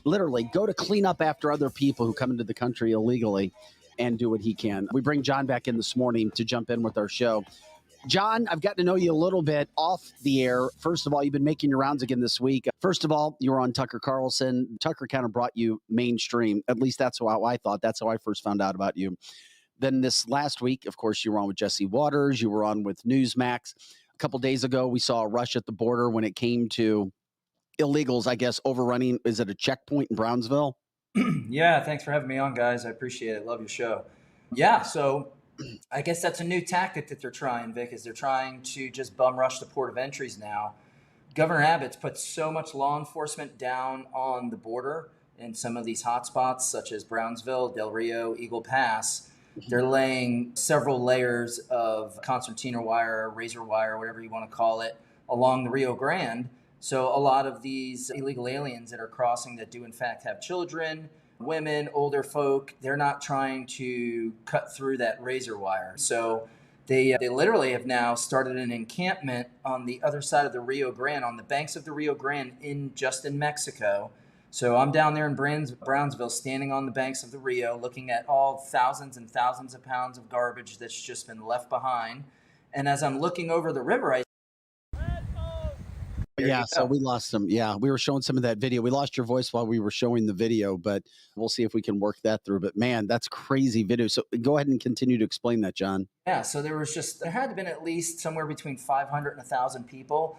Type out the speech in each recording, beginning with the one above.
literally go to clean up after other people who come into the country illegally and do what he can. We bring John back in this morning to jump in with our show. John, I've gotten to know you a little bit off the air. First of all, you've been making your rounds again this week. First of all, you were on Tucker Carlson. Tucker kind of brought you mainstream. At least that's how I thought. That's how I first found out about you. Then this last week, of course, you were on with Jesse Waters. You were on with Newsmax. A couple days ago, we saw a rush at the border when it came to illegals, I guess, overrunning. Is it a checkpoint in Brownsville? Yeah, thanks for having me on, guys. I appreciate it. Love your show. Yeah, so I guess that's a new tactic that they're trying, Vic, is they're trying to just bum rush the port of entries now. Governor Abbott's put so much law enforcement down on the border in some of these hotspots, such as Brownsville, Del Rio, Eagle Pass. They're laying several layers of concertina wire, razor wire, whatever you want to call it, along the Rio Grande. So a lot of these illegal aliens that are crossing that do in fact have children, women, older folk, they're not trying to cut through that razor wire. So they literally have now started an encampment on the other side of the Rio Grande, on the banks of the Rio Grande in Mexico. So I'm down there in Brownsville, standing on the banks of the Rio, looking at all thousands and thousands of pounds of garbage that's just been left behind. And as I'm looking over the river, Yeah, so we lost some. Yeah, we were showing some of that video. We lost your voice while we were showing the video, but we'll see if we can work that through. But man, that's crazy video. So go ahead and continue to explain that, John. Yeah, so there had been at least somewhere between 500 and 1,000 people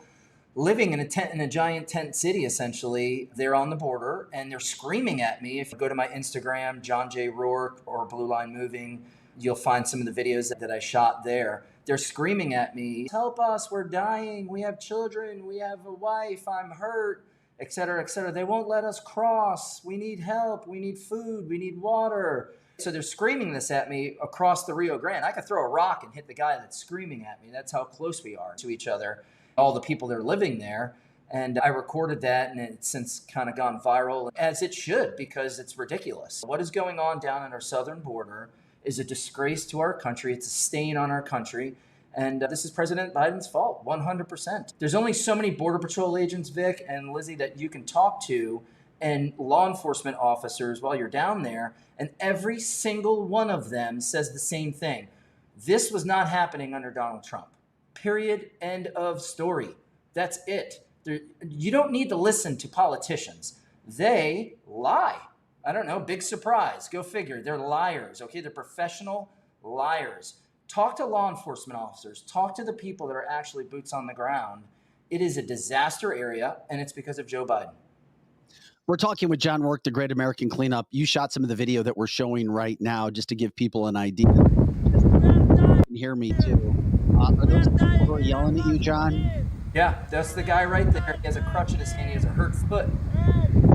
living in a tent, in a giant tent city, essentially. They're on the border and they're screaming at me. If you go to my Instagram, John J. Rourke or Blue Line Moving, you'll find some of the videos that I shot there. They're screaming at me, help us, we're dying, we have children, we have a wife, I'm hurt, et cetera, et cetera. They won't let us cross. We need help, we need food, we need water. So they're screaming this at me across the Rio Grande. I could throw a rock and hit the guy that's screaming at me. That's how close we are to each other, all the people that are living there. And I recorded that, and it's since kind of gone viral, as it should, because it's ridiculous. What is going on down at our southern border is a disgrace to our country. It's a stain on our country. And this is President Biden's fault, 100%. There's only so many Border Patrol agents, Vic and Lizzie, that you can talk to, and law enforcement officers while you're down there. And every single one of them says the same thing. This was not happening under Donald Trump. Period. End of story. That's it. You don't need to listen to politicians. They lie. I don't know, big surprise. Go figure. They're liars, okay? They're professional liars. Talk to law enforcement officers. Talk to the people that are actually boots on the ground. It is a disaster area, and it's because of Joe Biden. We're talking with John Rourke, the Great American Cleanup. You shot some of the video that we're showing right now just to give people an idea. You can hear me, too. Are those people who are yelling at you, John? Yeah, that's the guy right there. He has a crutch in his hand. He has a hurt foot.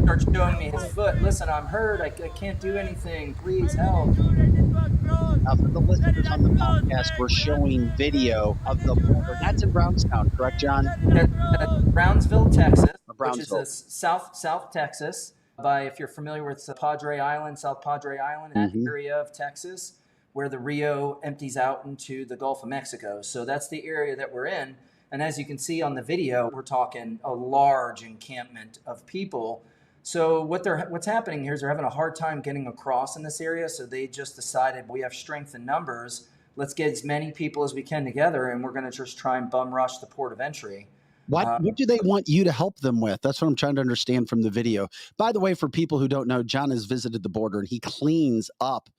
Starts showing me his foot. Listen, I'm hurt. I can't do anything. Please help. For the listeners on the podcast, we're showing video of the border. That's in Brownstown, correct, John? That's Brownsville, Texas, Brownsville. which is South Texas. If you're familiar with South Padre Island, that area of Texas, where the Rio empties out into the Gulf of Mexico. So that's the area that we're in. And as you can see on the video, we're talking a large encampment of people. So what's happening here is they're having a hard time getting across in this area. So they just decided, we have strength in numbers. Let's get as many people as we can together, and we're going to just try and bum rush the port of entry. What do they want you to help them with? That's what I'm trying to understand from the video. By the way, for people who don't know, John has visited the border, and he cleans up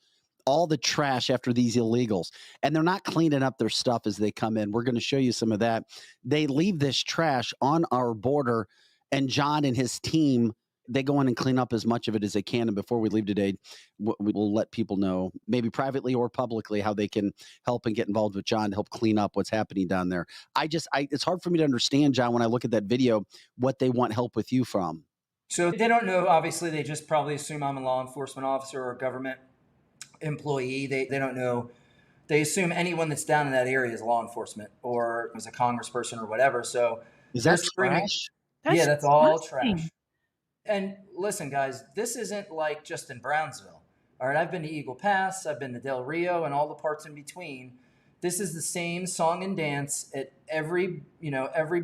all the trash after these illegals, and they're not cleaning up their stuff as they come in. We're going to show you some of that. They leave this trash on our border, and John and his team, they go in and clean up as much of it as they can. And before we leave today, we will let people know, maybe privately or publicly, how they can help and get involved with John to help clean up what's happening down there. It's hard for me to understand, John, when I look at that video, what they want help with you from. So they don't know. Obviously, they just probably assume I'm a law enforcement officer or a government employee. They don't know. They assume anyone that's down in that area is law enforcement or is a congressperson or whatever. So is that trash? That's all trash. And listen, guys, this isn't like just in Brownsville. All right, I've been to Eagle Pass, I've been to Del Rio, and all the parts in between. This is the same song and dance at every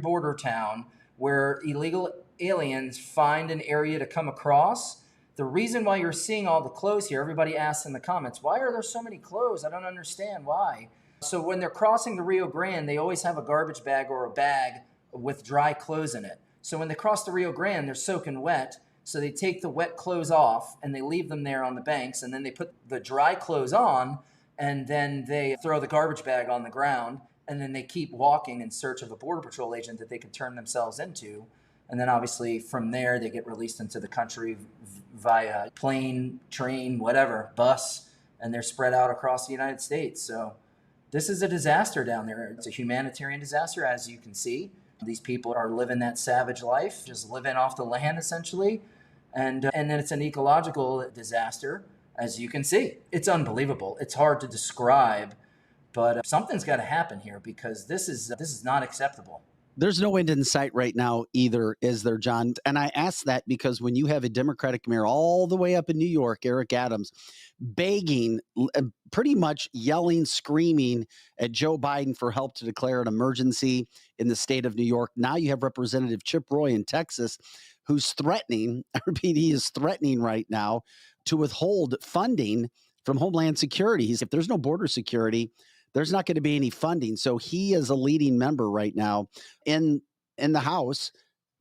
border town where illegal aliens find an area to come across. The reason why you're seeing all the clothes here, everybody asks in the comments, why are there so many clothes? I don't understand why. So when they're crossing the Rio Grande, they always have a garbage bag or a bag with dry clothes in it. So when they cross the Rio Grande, they're soaking wet. So they take the wet clothes off and they leave them there on the banks. And then they put the dry clothes on, and then they throw the garbage bag on the ground. And then they keep walking in search of a Border Patrol agent that they can turn themselves into. And then obviously from there, they get released into the country via plane, train, whatever, bus, and they're spread out across the United States. So this is a disaster down there. It's a humanitarian disaster, as you can see. These people are living that savage life, just living off the land essentially. And then it's an ecological disaster, as you can see. It's unbelievable. It's hard to describe, but something's got to happen here because this is not acceptable. There's no end in sight right now either, is there, John? And I ask that because when you have a Democratic mayor all the way up in New York, Eric Adams, begging, pretty much yelling, screaming at Joe Biden for help to declare an emergency in the state of New York. Now you have Representative Chip Roy in Texas who's threatening, I repeat, he is threatening right now to withhold funding from Homeland Security. If there's no border security, there's not going to be any funding. So he is a leading member right now in the House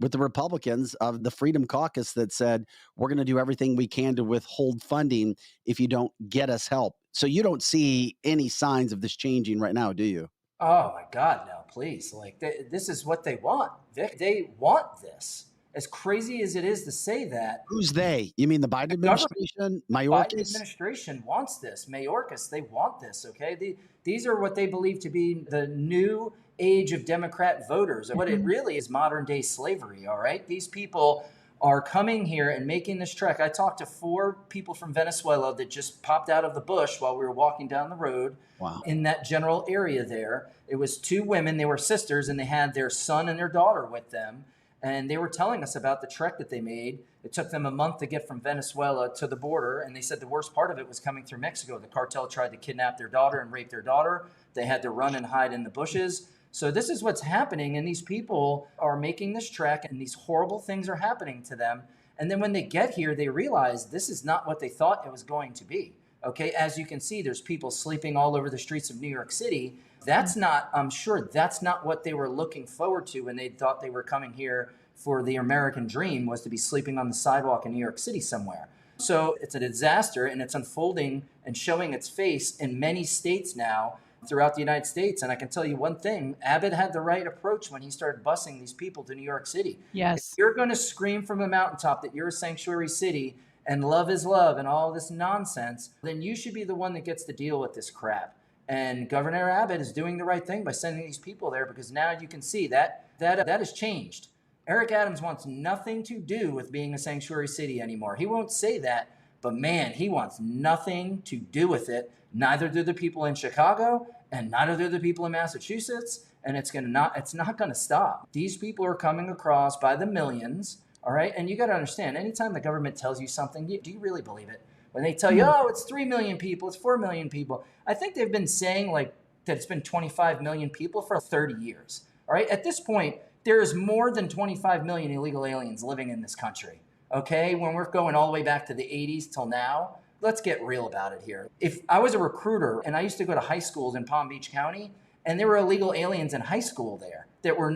with the Republicans of the Freedom Caucus that said, we're going to do everything we can to withhold funding if you don't get us help. So you don't see any signs of this changing right now, do you? Oh my God, no, please. Like this is what they want, Vic. They want this. As crazy as it is to say that. Who's they? You mean the Biden administration? Biden Mayorkas? administration wants this. Mayorkas, they want this, okay? These are what they believe to be the new age of Democrat voters. What it really is modern day slavery, all right? These people are coming here and making this trek. I talked to 4 people from Venezuela that just popped out of the bush while we were walking down the road. Wow. In that general area there. It was 2 women, they were sisters, and they had their son and their daughter with them. And they were telling us about the trek that they made. It took them a month to get from Venezuela to the border. And they said the worst part of it was coming through Mexico. The cartel tried to kidnap their daughter and rape their daughter. They had to run and hide in the bushes. So this is what's happening. And these people are making this trek and these horrible things are happening to them. And then when they get here, they realize this is not what they thought it was going to be. Okay, as you can see, there's people sleeping all over the streets of New York City. That's not, I'm sure that's not what they were looking forward to when they thought they were coming here for the American dream, was to be sleeping on the sidewalk in New York City somewhere. So it's a disaster, and it's unfolding and showing its face in many states now throughout the United States. And I can tell you one thing, Abbott had the right approach when he started busing these people to New York City. Yes. If you're going to scream from the mountaintop that you're a sanctuary city and love is love and all this nonsense, then you should be the one that gets to deal with this crap. And Governor Abbott is doing the right thing by sending these people there, because now you can see that has changed. Eric Adams wants nothing to do with being a sanctuary city anymore. He won't say that, but man, he wants nothing to do with it. Neither do the people in Chicago, and neither do the people in Massachusetts. And it's not going to stop. These people are coming across by the millions. All right. And you got to understand, anytime the government tells you something, do you really believe it? When they tell you, oh, it's 3 million people, it's 4 million people. I think they've been saying like that it's been 25 million people for 30 years. All right. At this point, there is more than 25 million illegal aliens living in this country. Okay. When we're going all the way back to the 80s till now, let's get real about it here. If I was a recruiter and I used to go to high schools in Palm Beach County, and there were illegal aliens in high school there that were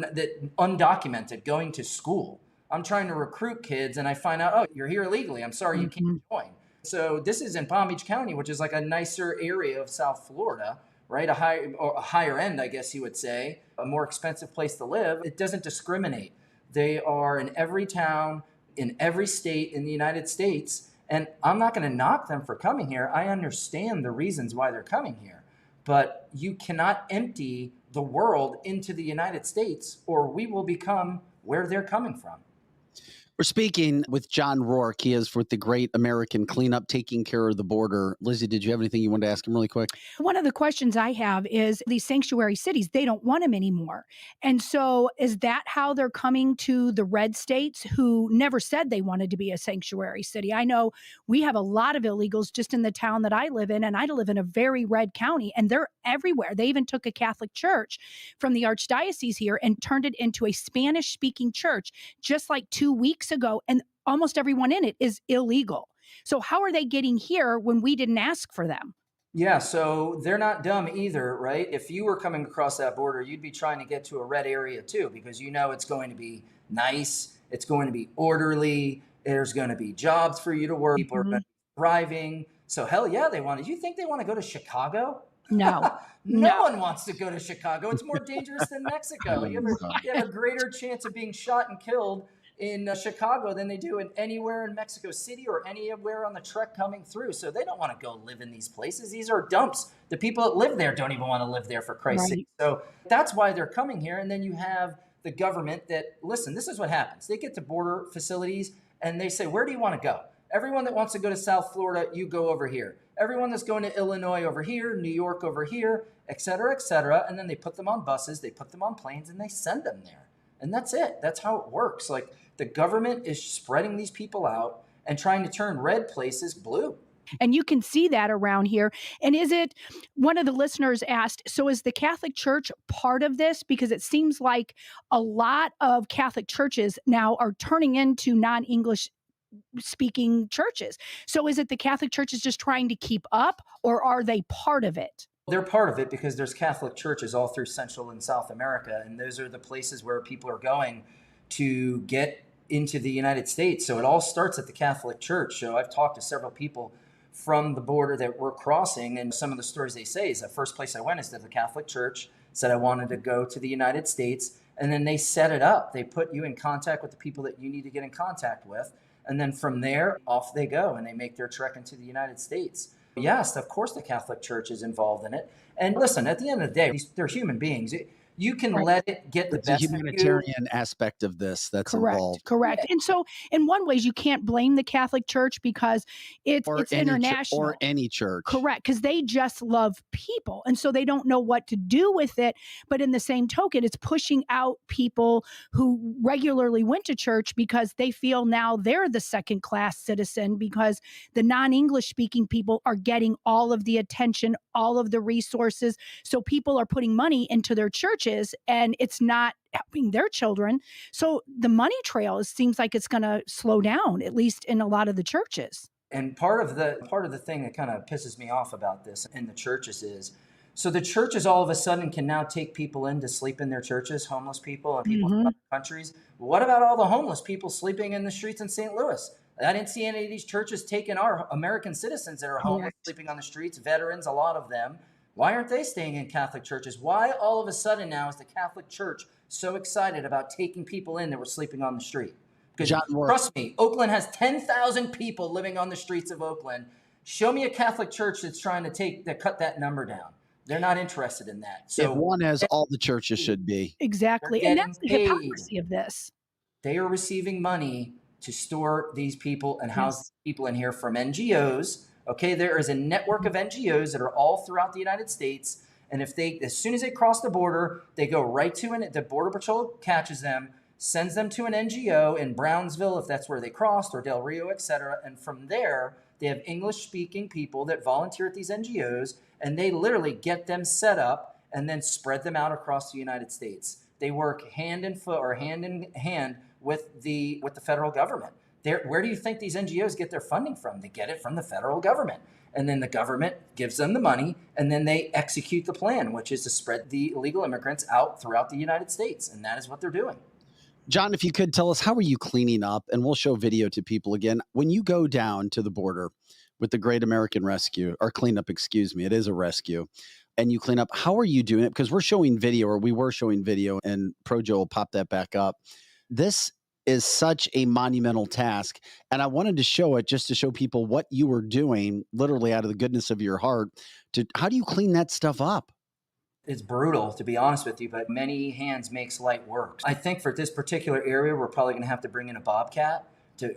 undocumented going to school. I'm trying to recruit kids and I find out, oh, you're here illegally. I'm sorry, you can't join. So this is in Palm Beach County, which is like a nicer area of South Florida, right? A higher end, I guess you would say, a more expensive place to live. It doesn't discriminate. They are in every town, in every state in the United States. And I'm not going to knock them for coming here. I understand the reasons why they're coming here. But you cannot empty the world into the United States, or we will become where they're coming from. We're speaking with John Rourke. He is with the Great American Cleanup, taking care of the border. Lizzie, did you have anything you wanted to ask him really quick? One of the questions I have is these sanctuary cities, they don't want them anymore. And so is that how they're coming to the red states who never said they wanted to be a sanctuary city? I know we have a lot of illegals just in the town that I live in, and I live in a very red county, and they're everywhere. They even took a Catholic church from the archdiocese here and turned it into a Spanish speaking church just like 2 weeks ago. And almost everyone in it is illegal. So, how are they getting here when we didn't ask for them? Yeah, so they're not dumb either, right? If you were coming across that border, you'd be trying to get to a red area too, because you know it's going to be nice, it's going to be orderly, there's going to be jobs for you to work, people are going Mhm. to be thriving. So hell yeah, they want to. You think they want to go to Chicago? No, No no. one wants to go to Chicago. It's more dangerous than Mexico. Oh, my God. You have a greater chance of being shot and killed in Chicago than they do in anywhere in Mexico City or anywhere on the trek coming through. So they don't want to go live in these places. These are dumps. The people that live there don't even want to live there, for Christ's sake. Right. So that's why they're coming here. And then you have the government that, listen, this is what happens. They get to border facilities and they say, where do you want to go? Everyone that wants to go to South Florida, you go over here. Everyone that's going to Illinois over here, New York over here, et cetera, et cetera. And then they put them on buses, they put them on planes, and they send them there. And that's it. That's how it works. Like, the government is spreading these people out and trying to turn red places blue. And you can see that around here. And is it, one of the listeners asked, so is the Catholic Church part of this? Because it seems like a lot of Catholic churches now are turning into non English speaking churches. So is it the Catholic Church is just trying to keep up, or are they part of it? They're part of it because there's Catholic churches all through Central and South America, and those are the places where people are going to get into the United States. So it all starts at the Catholic Church. So I've talked to several people from the border that we're crossing, and some of the stories they say is the first place I went is to the Catholic Church, said I wanted to go to the United States, and then they set it up. They put you in contact with the people that you need to get in contact with, and then from there, off they go, and they make their trek into the United States. Yes, of course, the Catholic Church is involved in it. And listen, at the end of the day, they're human beings. You can Right. let it get the It's a best of you. humanitarian aspect of this that's Correct, involved. correct. Yeah. And so in one ways you can't blame the Catholic Church because it's Or international. any church. Correct, because they just love people. And so they don't know what to do with it. But in the same token, it's pushing out people who regularly went to church because they feel now they're the second class citizen because the non English speaking people are getting all of the attention, all of the resources. So people are putting money into their churches and it's not helping their children. So the money trail seems like it's going to slow down, at least in a lot of the churches. And part of the thing that kind of pisses me off about this in the churches is, so the churches all of a sudden can now take people in to sleep in their churches, homeless people and people from Hmm. other countries. What about all the homeless people sleeping in the streets in St. Louis? I didn't see any of these churches taking our American citizens that are homeless, Correct. sleeping on the streets, veterans, a lot of them. Why aren't they staying in Catholic churches? Why all of a sudden now is the Catholic Church so excited about taking people in that were sleeping on the street? Because John Rourke. trust me, Oakland has 10,000 people living on the streets of Oakland. Show me a Catholic church that's trying to cut that number down. They're not interested in that. If So one as all the churches should be. Exactly. they're And getting that's the paid. hypocrisy of this. They are receiving money to store these people and house Yes. people in here from NGOs. Okay, there is a network of NGOs that are all throughout the United States. And if they, as soon as they cross the border, they go right to the Border Patrol catches them, sends them to an NGO in Brownsville, if that's where they crossed, or Del Rio, et cetera. And from there, they have English speaking people that volunteer at these NGOs, and they literally get them set up and then spread them out across the United States. They work hand in foot or hand in hand with the federal government. Where do you think these NGOs get their funding from? They get it from the federal government. And then the government gives them the money, and then they execute the plan, which is to spread the illegal immigrants out throughout the United States. And that is what they're doing. John, if you could tell us, how are you cleaning up? And we'll show video to people again. When you go down to the border with the Great American Rescue, or cleanup, excuse me, it is a rescue, and you clean up, how are you doing it? Because we're showing video, or we were showing video, and Projo will pop that back up. This is such a monumental task. And I wanted to show it just to show people what you were doing, literally out of the goodness of your heart. To how do you clean that stuff up? It's brutal, to be honest with you, but many hands makes light work. I think for this particular area, we're probably going to have to bring in a bobcat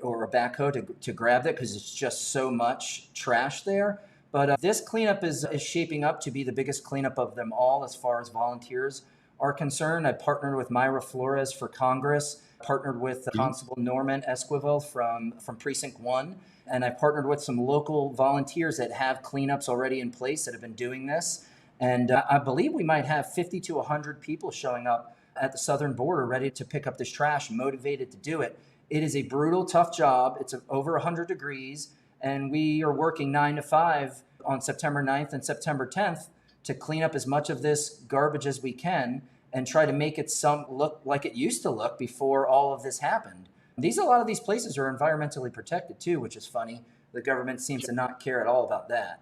or a backhoe to grab that because it's just so much trash there. But this cleanup is shaping up to be the biggest cleanup of them all as far as volunteers are concerned. I partnered with Myra Flores for Congress, partnered with Constable Norman Esquivel from Precinct 1, and I partnered with some local volunteers that have cleanups already in place that have been doing this. And I believe we might have 50 to 100 people showing up at the southern border ready to pick up this trash, motivated to do it. It is a brutal, tough job. It's over 100 degrees, and we are working 9 to 5 on September 9th and September 10th to clean up as much of this garbage as we can and try to make it look like it used to look before all of this happened. A lot of these places are environmentally protected too, which is funny. The government seems to not care at all about that.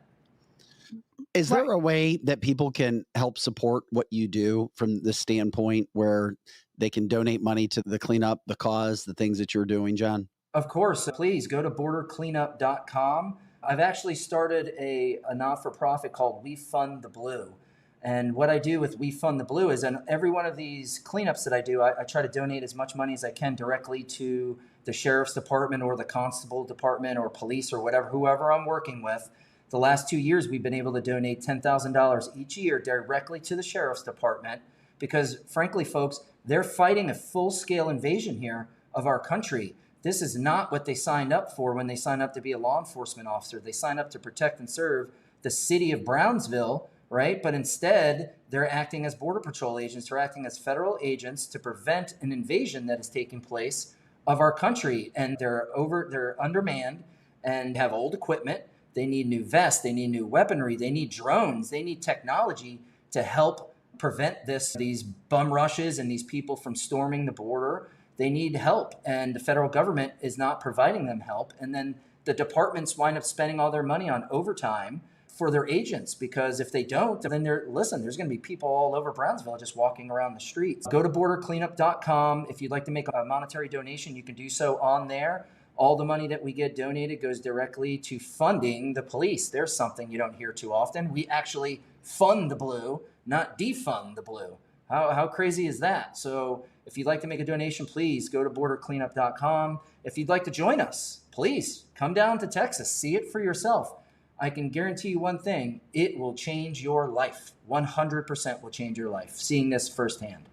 Is there a way that people can help support what you do from the standpoint where they can donate money to the cleanup, the cause, the things that you're doing, John? Of course. Please go to bordercleanup.com. I've actually started a not-for-profit called We Fund the Blue. And what I do with We Fund the Blue is on every one of these cleanups that I do, I try to donate as much money as I can directly to the sheriff's department or the constable department or police or whoever I'm working with. The last 2 years, we've been able to donate $10,000 each year directly to the sheriff's department because, frankly, folks, they're fighting a full-scale invasion here of our country. This is not what they signed up for when they signed up to be a law enforcement officer. They signed up to protect and serve the city of Brownsville, right? But instead, they're acting as Border Patrol agents. They're acting as federal agents to prevent an invasion that is taking place of our country. And they're undermanned and have old equipment. They need new vests. They need new weaponry. They need drones. They need technology to help prevent these bum rushes and these people from storming the border. They need help, and the federal government is not providing them help. And then the departments wind up spending all their money on overtime for their agents, because if they don't, then there's going to be people all over Brownsville just walking around the streets. Go to bordercleanup.com. If you'd like to make a monetary donation, you can do so on there. All the money that we get donated goes directly to funding the police. There's something you don't hear too often. We actually fund the blue, not defund the blue. How crazy is that? So if you'd like to make a donation, please go to bordercleanup.com. If you'd like to join us, please come down to Texas. See it for yourself. I can guarantee you one thing. It will change your life. 100% will change your life, seeing this firsthand.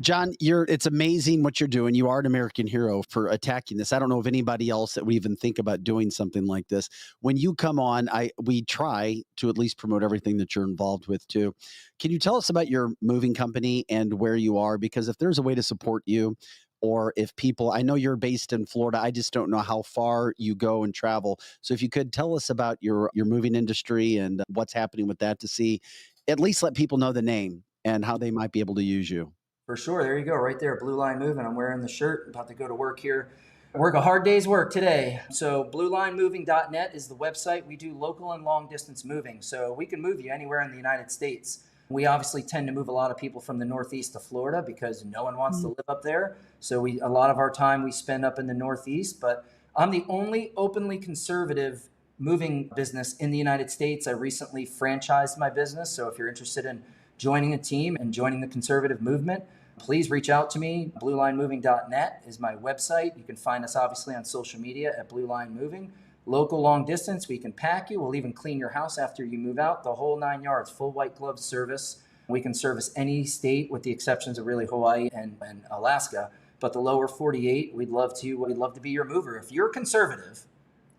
John, it's amazing what you're doing. You are an American hero for attacking this. I don't know of anybody else that would even think about doing something like this. When you come on, we try to at least promote everything that you're involved with too. Can you tell us about your moving company and where you are? Because if there's a way to support you, or if people, I know you're based in Florida, I just don't know how far you go and travel. So if you could tell us about your moving industry and what's happening with that, to see, at least let people know the name and how they might be able to use you. For sure. There you go. Right there. Blue Line Moving. I'm wearing the shirt. About to go to work here. Work a hard day's work today. So bluelinemoving.net is the website. We do local and long distance moving. So we can move you anywhere in the United States. We obviously tend to move a lot of people from the Northeast to Florida because no one wants to live up there. So a lot of our time we spend up in the Northeast. But I'm the only openly conservative moving business in the United States. I recently franchised my business. So if you're interested in joining a team and joining the conservative movement, please reach out to me. bluelinemoving.net is my website. You can find us obviously on social media at Blue Line Moving. Local long distance, we can pack you. We'll even clean your house after you move out, the whole 9 yards, full white glove service. We can service any state with the exceptions of really Hawaii and Alaska. But the lower 48, we'd love to be your mover. If you're conservative,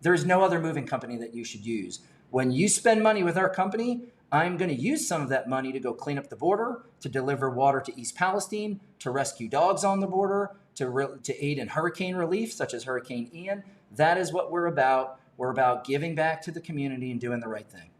there's no other moving company that you should use. When you spend money with our company, I'm going to use some of that money to go clean up the border, to deliver water to East Palestine, to rescue dogs on the border, to aid in hurricane relief, such as Hurricane Ian. That is what we're about. We're about giving back to the community and doing the right thing.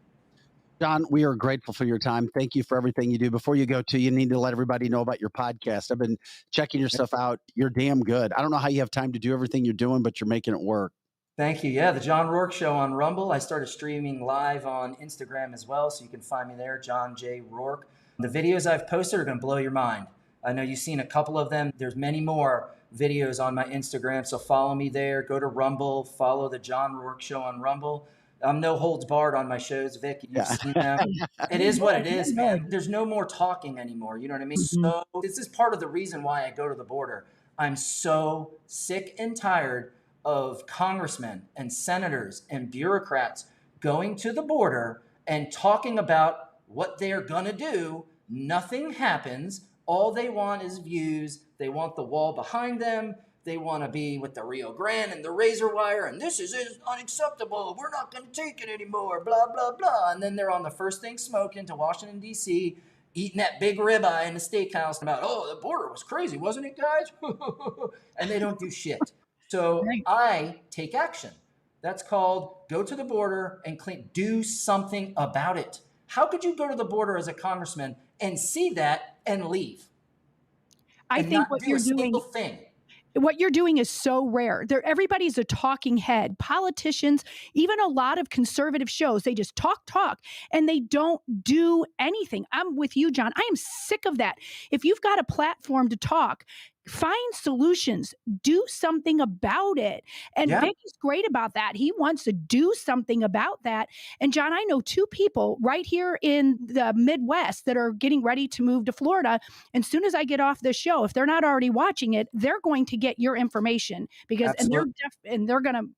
John, we are grateful for your time. Thank you for everything you do. Before you go, you need to let everybody know about your podcast. I've been checking your stuff out. You're damn good. I don't know how you have time to do everything you're doing, but you're making it work. Thank you. Yeah, the John Rourke Show on Rumble. I started streaming live on Instagram as well, so you can find me there, John J. Rourke. The videos I've posted are going to blow your mind. I know you've seen a couple of them. There's many more videos on my Instagram, so follow me there. Go to Rumble, follow the John Rourke Show on Rumble. I'm no holds barred on my shows, Vic. You've Yeah. seen them. It is what it is, man. There's no more talking anymore. You know what I mean? Mhm. So this is part of the reason why I go to the border. I'm so sick and tired of congressmen and senators and bureaucrats going to the border and talking about what they're going to do. Nothing happens. All they want is views. They want the wall behind them. They want to be with the Rio Grande and the razor wire, and this is unacceptable. We're not going to take it anymore, blah, blah, blah. And then they're on the first thing smoking to Washington, D.C., eating that big ribeye in the steakhouse about, oh, the border was crazy, wasn't it, guys? And they don't do shit. So Right. I take action. That's called go to the border and do something about it. How could you go to the border as a congressman and see that and leave I and think not what do you're a single doing thing? what you're doing is so rare. Everybody's a talking head. Politicians, even a lot of conservative shows, they just talk, and they don't do anything. I'm with you, John. I am sick of that. If you've got a platform to talk, find solutions, do something about it. And Yeah. Vic is great about that. He wants to do something about that. And John, I know two people right here in the Midwest that are getting ready to move to Florida. And as soon as I get off this show, if they're not already watching it, they're going to get your information because Absolutely. and they're going to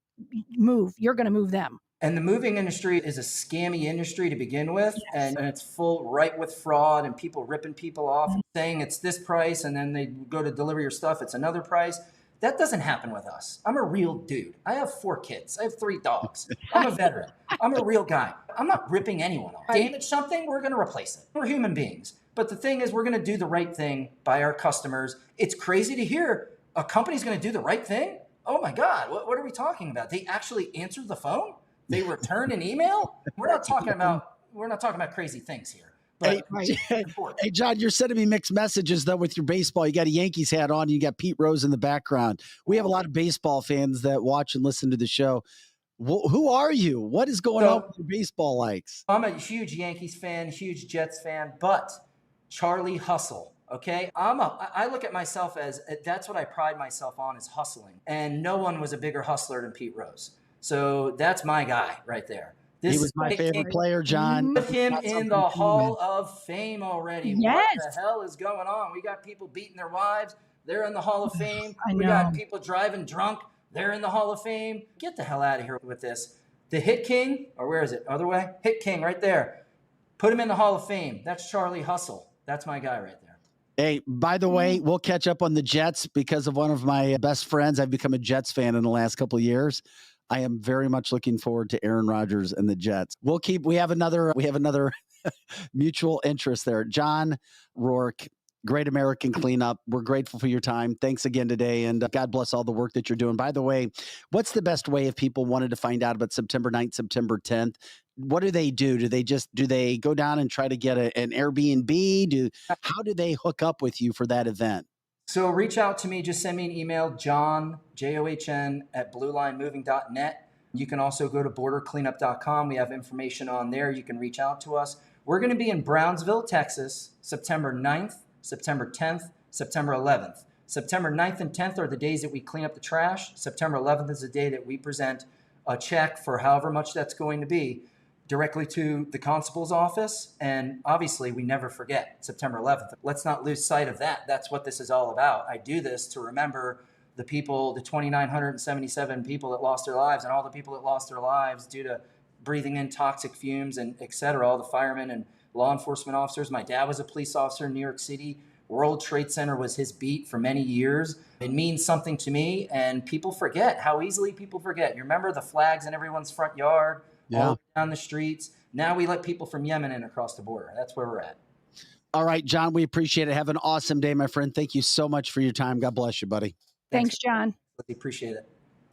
move. You're going to move them. And the moving industry is a scammy industry to begin with, Yes. and it's full right with fraud and people ripping people off and saying it's this price, and then they go to deliver your stuff, it's another price. That doesn't happen with us. I'm a real dude. I have 4 kids. I have 3 dogs. I'm a veteran. I'm a real guy. I'm not ripping anyone off. Damage something, we're going to replace it. We're human beings. But the thing is, we're going to do the right thing by our customers. It's crazy to hear a company's going to do the right thing. Oh my God, what are we talking about? They actually answered the phone? They return an email? We're not talking about crazy things here. But Hey, John, you're sending me mixed messages though with your baseball. You got a Yankees hat on. You got Pete Rose in the background. We have a lot of baseball fans that watch and listen to the show. Who are you? What is going on with your baseball likes? I'm a huge Yankees fan, huge Jets fan, but Charlie Hustle. Okay, I look at myself as that's what I pride myself on is hustling, and no one was a bigger hustler than Pete Rose. So that's my guy right there. He was my favorite player, John. Put him in the Hall of Fame already. Yes. What the hell is going on? We got people beating their wives. They're in the Hall of Fame. I We know. got people driving drunk. They're in the Hall of Fame. Get the hell out of here with this. The Hit King, or where is it? Other way? Hit King right there. Put him in the Hall of Fame. That's Charlie Hustle. That's my guy right there. Hey, by the way, we'll catch up on the Jets because of one of my best friends. I've become a Jets fan in the last couple of years. I am very much looking forward to Aaron Rodgers and the Jets. We have another mutual interest there. John Rourke, Great American Cleanup. We're grateful for your time. Thanks again today. And God bless all the work that you're doing. By the way, what's the best way if people wanted to find out about September 9th, September 10th? What do they do? Do they go down and try to get an Airbnb? How do they hook up with you for that event? So reach out to me. Just send me an email, John, John, at bluelinemoving.net. You can also go to bordercleanup.com. We have information on there. You can reach out to us. We're going to be in Brownsville, Texas, September 9th, September 10th, September 11th. September 9th and 10th are the days that we clean up the trash. September 11th is the day that we present a check for however much that's going to be directly to the constable's office. And obviously, we never forget September 11th. Let's not lose sight of that. That's what this is all about. I do this to remember the people, the 2,977 people that lost their lives and all the people that lost their lives due to breathing in toxic fumes and et cetera, all the firemen and law enforcement officers. My dad was a police officer in New York City. World Trade Center was his beat for many years. It means something to me, and people forget how easily people forget. You remember the flags in everyone's front yard, all down the streets. Now we let people from Yemen in across the border. That's where we're at. All right, John, we appreciate it. Have an awesome day, my friend. Thank you so much for your time. God bless you, buddy. Thanks, John. We appreciate it.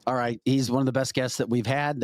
All right. He's one of the best guests that we've had.